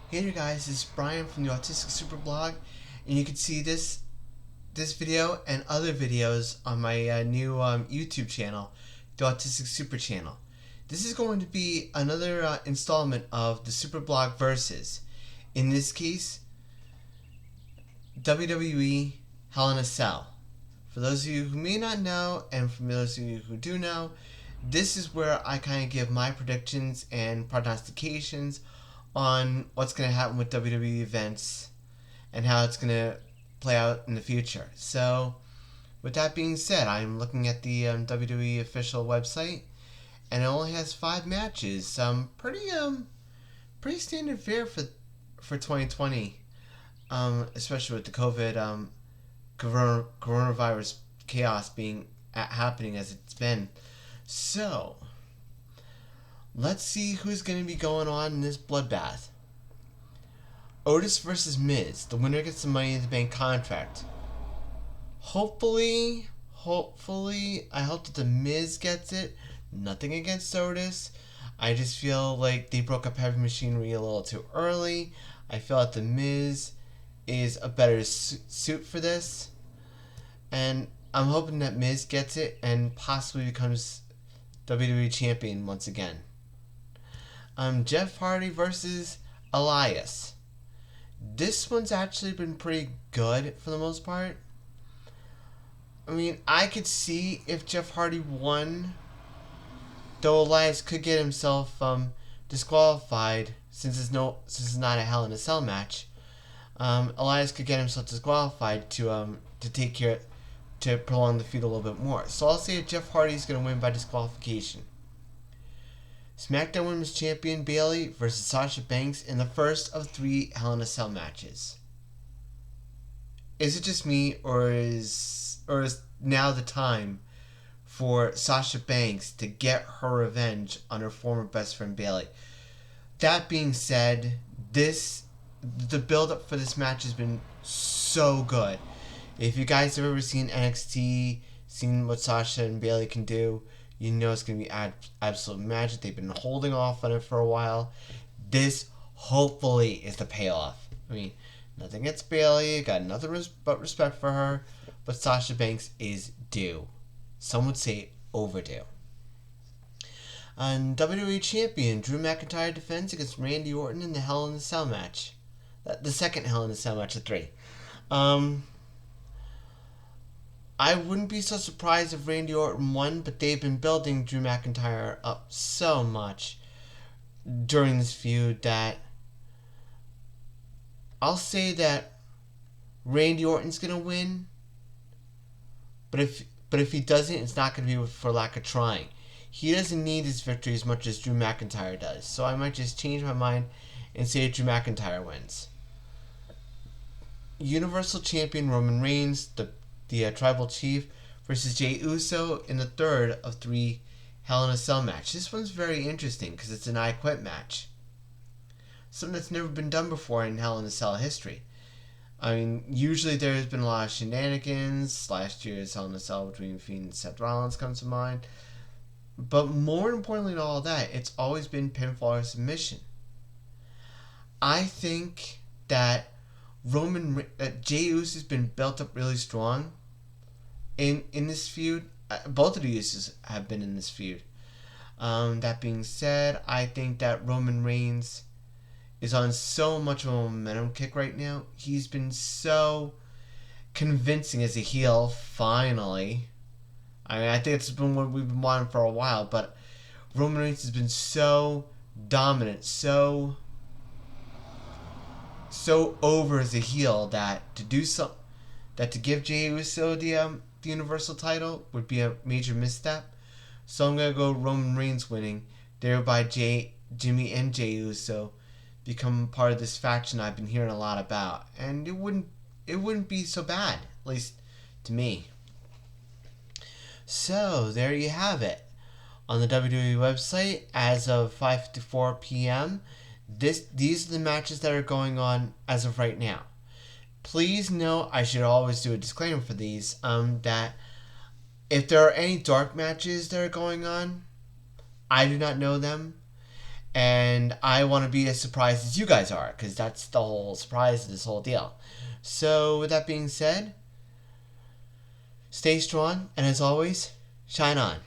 Hey there guys, this is Brian from the Autistic SuperBlog, and you can see this video and other videos on my new YouTube channel, the Autistic Super Channel. This is going to be another installment of the SuperBlog Versus. In this case, WWE Hell in a Cell. For those of you who may not know, and for those of you who do know, this is where I kind of give my predictions and prognostications on what's going to happen with WWE events and how it's going to play out in the future. So, with that being said, I'm looking at the WWE official website, and it only has 5 matches. Pretty standard fare for 2020, especially with the COVID coronavirus chaos happening as it's been. So, let's see who's going to be going on in this bloodbath. Otis versus Miz. The winner gets the Money in the Bank contract. Hopefully, I hope that the Miz gets it. Nothing against Otis. I just feel like they broke up Heavy Machinery a little too early. I feel like the Miz is a better suit for this. And I'm hoping that Miz gets it and possibly becomes WWE Champion once again. Jeff Hardy versus Elias. This one's actually been pretty good for the most part. I mean, I could see if Jeff Hardy won, though Elias could get himself disqualified since it's not a Hell in a Cell match. Elias could get himself disqualified to prolong the feud a little bit more. So I'll say Jeff Hardy's going to win by disqualification. SmackDown Women's Champion Bayley versus Sasha Banks in the first of 3 Hell in a Cell matches. Is it just me, or is now the time for Sasha Banks to get her revenge on her former best friend Bayley? That being said, the build-up for this match has been so good. If you guys have ever seen NXT, seen what Sasha and Bayley can do, you know it's going to be absolute magic. They've been holding off on it for a while. This, hopefully, is the payoff. I mean, nothing against Bayley. Got nothing but respect for her. But Sasha Banks is due. Some would say overdue. And WWE Champion Drew McIntyre defends against Randy Orton in the Hell in a Cell match. The second Hell in a Cell match of 3. I wouldn't be so surprised if Randy Orton won, but they've been building Drew McIntyre up so much during this feud that I'll say that Randy Orton's gonna win. But if he doesn't, it's not gonna be for lack of trying. He doesn't need his victory as much as Drew McIntyre does, so I might just change my mind and say Drew McIntyre wins. Universal Champion Roman Reigns, the Tribal Chief, versus Jey Uso in the third of 3 Hell in a Cell match. This one's very interesting because it's an I Quit match. Something that's never been done before in Hell in a Cell history. I mean, usually there's been a lot of shenanigans. Last year's Hell in a Cell between Fiend and Seth Rollins comes to mind. But more importantly than all that, it's always been pinfall or submission. I think that Jey Uso has been built up really strong in this feud. Both of the Usos have been in this feud. That being said, I think that Roman Reigns is on so much of a momentum kick right now. He's been so convincing as a heel, finally. I mean, I think it's been what we've been wanting for a while, but Roman Reigns has been so dominant, so over as a heel that to give Jey Uso the Universal title would be a major misstep. So I'm gonna go Roman Reigns winning, thereby Jimmy and Jey Uso become part of this faction I've been hearing a lot about, and it wouldn't be so bad, at least to me. So there you have it. On the WWE website, as of 5:54 p.m., these are the matches that are going on as of right now. Please note, I should always do a disclaimer for these, that if there are any dark matches that are going on, I do not know them. And I want to be as surprised as you guys are, because that's the whole surprise of this whole deal. So, with that being said, stay strong, and as always, shine on.